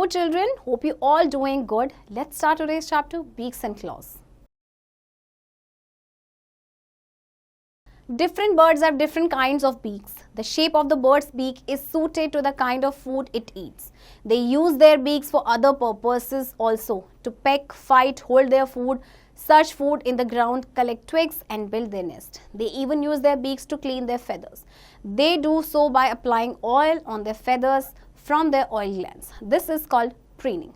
children, hope you all doing good. Let's start today's chapter, beaks and claws. Different birds have different kinds of beaks. The shape of the bird's beak is suited to the kind of food it eats. They use their beaks for other purposes also, to peck, fight, hold their food, search food in the ground, collect twigs and build their nest. They even use their beaks to clean their feathers. They do so by applying oil on their feathers from their oil glands. This is called preening.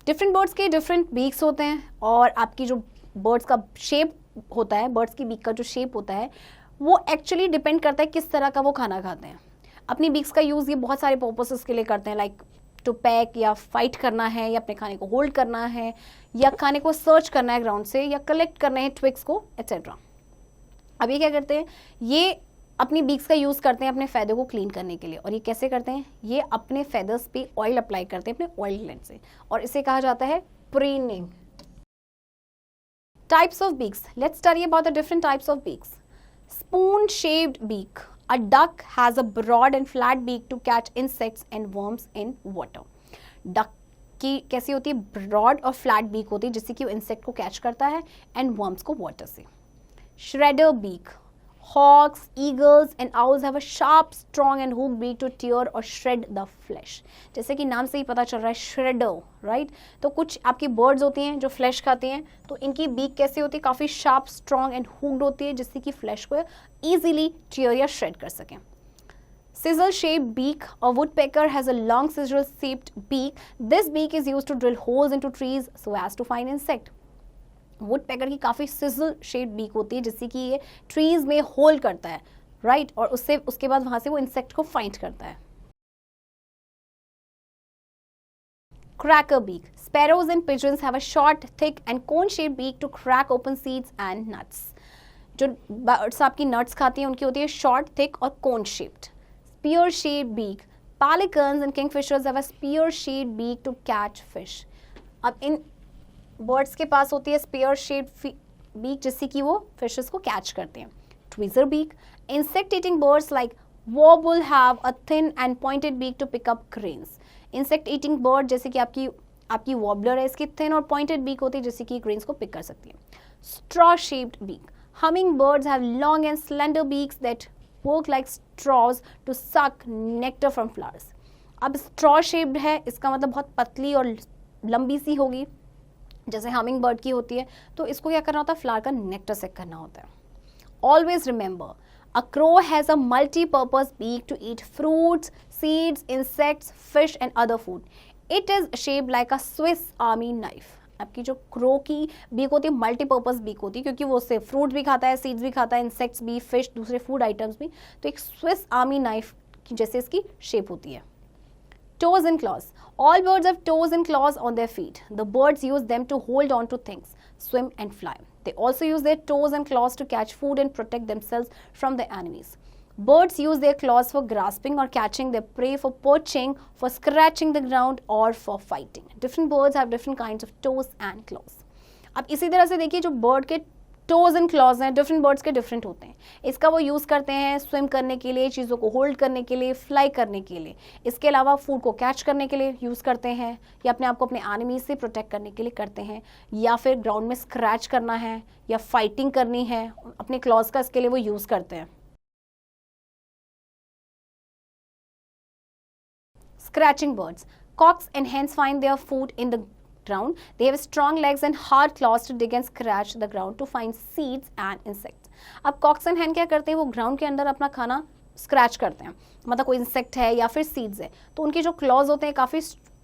Different birds के different beaks होते हैं और आपकी जो birds का shape होता है, birds की beak का जो shape होता है वो actually depend करता है किस तरह का वो खाना खाते हैं. अपनी beaks का use ये बहुत सारे purposes के लिए करते हैं, like to peck या fight करना है या अपने खाने को hold करना है या खाने को search करना है ground से या collect करना है twigs को etc. अब ये क्या करते हैं, ये अपनी बीक्स का यूज़ करते हैं अपने फेदर को क्लीन करने के लिए. और ये कैसे करते हैं, ये अपने फेदर्स पे ऑयल अप्लाई करते हैं अपने ऑयल ग्लैंड से और इसे कहा जाता है preening. Types of beaks, let's study about the different types of beaks. Spoon shaped beak, a duck has a broad and flat beak to catch insects and worms in water. Duck की कैसी होती है, broad और flat beak होती है जिससे कि वो इंसेक्ट को कैच करता है एंड वर्म्स को वाटर से. Shredder beak, hawks, eagles and owls have a sharp, strong and hooked beak to tear or shred the flesh. जैसे कि नाम से ही पता चल रहा है shredder, right? तो कुछ आपकी birds होती हैं जो flesh खाती हैं, तो इनकी beak कैसी होती है, काफ़ी sharp, strong and hooked होती है जिससे कि flesh को easily tear या shred कर सकें. Sizzle-shaped beak, a woodpecker has a long sizzle-shaped beak. This beak is used to drill holes into trees so as to find insect. Woodpecker की काफ़ी सिजल शेप बीक होती है जिससे कि ये ट्रीज में होल करता है, राइट, और उसके बाद वहां से वो इंसेक्ट को फाइंड करता है. Cracker beak, sparrows and pigeons have a short, thick and cone shape beak to crack open seeds and nuts. जो बर्ड्स आपकी नट्स खाती हैं उनकी होती है शॉर्ट, थिक और cone shaped. Spear shape beak, pelicans and kingfishers have a spear shape beak to catch fish. अब इन बर्ड्स के पास होती है स्पेयर शेप्ड बीक जिससे कि वो फिशेस को कैच करते हैं. Tweezer beak, insect eating birds like warbler have a thin and pointed beak to pick up grains. Insect eating bird जैसे कि आपकी वॉबलर है, इसकी थिन और पॉइंटेड बीक होती है जिससे कि ग्रेन्स को पिक कर सकती है. Straw shaped beak, humming birds have long and slender beaks that work like straws to suck nectar from flowers. अब स्ट्रॉ शेप्ड है, इसका मतलब बहुत पतली और लंबी सी होगी जैसे हमिंग बर्ड की होती है, तो इसको क्या करना होता है, फ्लावर का नेक्टर सेक करना होता है. Always remember, a crow has a multipurpose beak to eat fruits, seeds, insects, fish and other food. It is shaped like a Swiss army knife. आपकी जो क्रो की बीक होती है मल्टीपर्पज बीक होती है क्योंकि वो उससे फ्रूट भी खाता है, सीड्स भी खाता है, इंसेक्ट्स भी, फिश, दूसरे फूड आइटम्स भी. तो एक स्विस आर्मी नाइफ की जैसे इसकी शेप होती है. Toes and claws. All birds have toes and claws on their feet. The birds use them to hold on to things, swim and fly. They also use their toes and claws to catch food and protect themselves from their enemies. Birds use their claws for grasping or catching their prey, for perching, for scratching the ground or for fighting. Different birds have different kinds of toes and claws. अब इसी तरह से देखिए जो bird के toes and clause हैं, different birds के different होते हैं. इसका वो यूज़ करते हैं स्विम करने के लिए, चीज़ों को होल्ड करने के लिए, फ्लाई करने के लिए. इसके अलावा फूड को कैच करने के लिए यूज़ करते हैं या अपने आप को अपने एनिमी से प्रोटेक्ट करने के लिए करते हैं या फिर ग्राउंड में स्क्रैच करना है या फाइटिंग करनी है, अपने क्लॉज का इसके लिए वो यूज़ करते हैं. Scratching birds. Cocks and hens find their food in the ground. They have strong legs and hard claws to dig and scratch the ground to find seeds and insects. अब cocks and hen क्या करते हैं, वो ground के अंदर अपना खाना scratch करते हैं, मतलब कोई इंसेक्ट है या फिर सीड्स है, तो उनके जो क्लॉज होते हैं काफ़ी,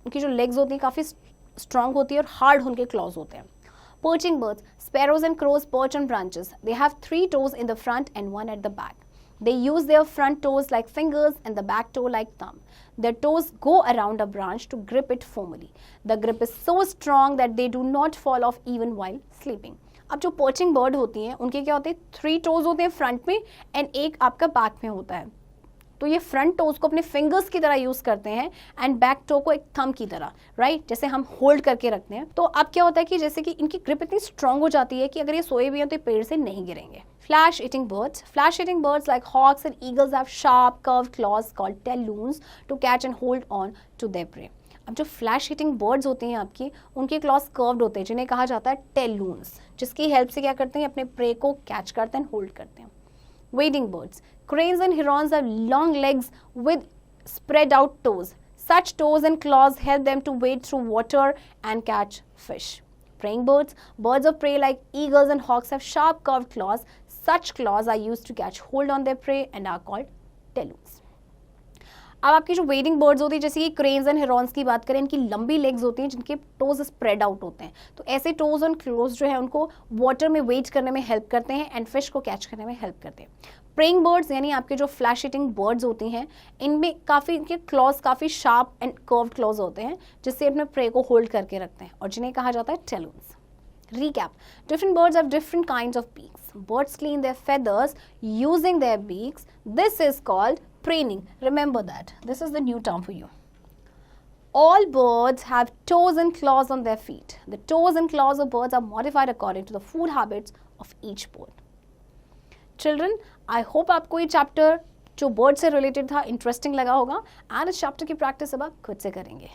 उनकी जो लेग्स होती हैं काफ़ी स्ट्रॉन्ग होती है और हार्ड उनके क्लॉज होते हैं. Perching birds. Sparrows and crows perch on branches. They have 3 toes in the front and 1 at the back. They use their front toes like fingers and the back toe like thumb. Their toes go around a branch to grip it firmly. The grip is so strong that they do not fall off even while sleeping. अब जो perching bird होती हैं उनके क्या होते हैं, 3 toes होते हैं फ्रंट में एंड एक आपका बैक में होता है. तो ये फ्रंट टोज को अपने फिंगर्स की तरह यूज करते हैं एंड बैक टो को एक थंब की तरह, राइट, जैसे हम होल्ड करके रखते हैं. तो अब क्या होता है कि जैसे कि इनकी ग्रिप इतनी स्ट्रांग हो जाती है कि अगर ये सोए भी हैं तो ये पेड़ से नहीं गिरेंगे. Flash eating birds. Flash eating birds like hawks and eagles have sharp curved claws called talons to catch and hold on to their prey. अब जो फ्लैश हिटिंग बर्ड्स होते हैं आपकी, उनके क्लॉज कर्व्ड होते हैं जिन्हें कहा जाता है टेलून्स, जिसकी हेल्प से क्या करते हैं, अपने प्रे को कैच करते हैं, होल्ड करते हैं. wading birds, cranes and herons have long legs with spread out toes. Such toes and claws help them to wade through water and catch fish. Preying birds, birds of prey like eagles and hawks have sharp curved claws. Such claws are used to catch hold on their prey and are called talons. अब आपकी जो wedding birds होती है, जैसे कि cranes and Heron's की बात करें, इनकी लंबी लेग्स होती हैं जिनके टोज स्प्रेड आउट होते हैं. तो ऐसे टोज और क्लोज जो है उनको वाटर में वेट करने में हेल्प करते हैं एंड फिश को कैच करने में हेल्प करते हैं. प्रेइंग बर्ड्स यानी आपके जो फ्लैश हिटिंग बर्ड्स होती हैं, इनमें काफ़ी इनके क्लॉज काफ़ी शार्प एंड कर्व्ड क्लॉज होते हैं जिससे अपने प्रे को होल्ड करके रखते हैं और जिन्हें कहा जाता है टेलून्स. Recap. Different birds have different kinds of beaks. Birds clean their feathers using their beaks. This is called preening. Remember that. This is the new term for you. All birds have toes and claws on their feet. The toes and claws of birds are modified according to the food habits of each bird. Children, I hope आपको ये chapter जो bird से related था interesting लगा होगा and इस chapter की practice अब आप खुद से करेंगे.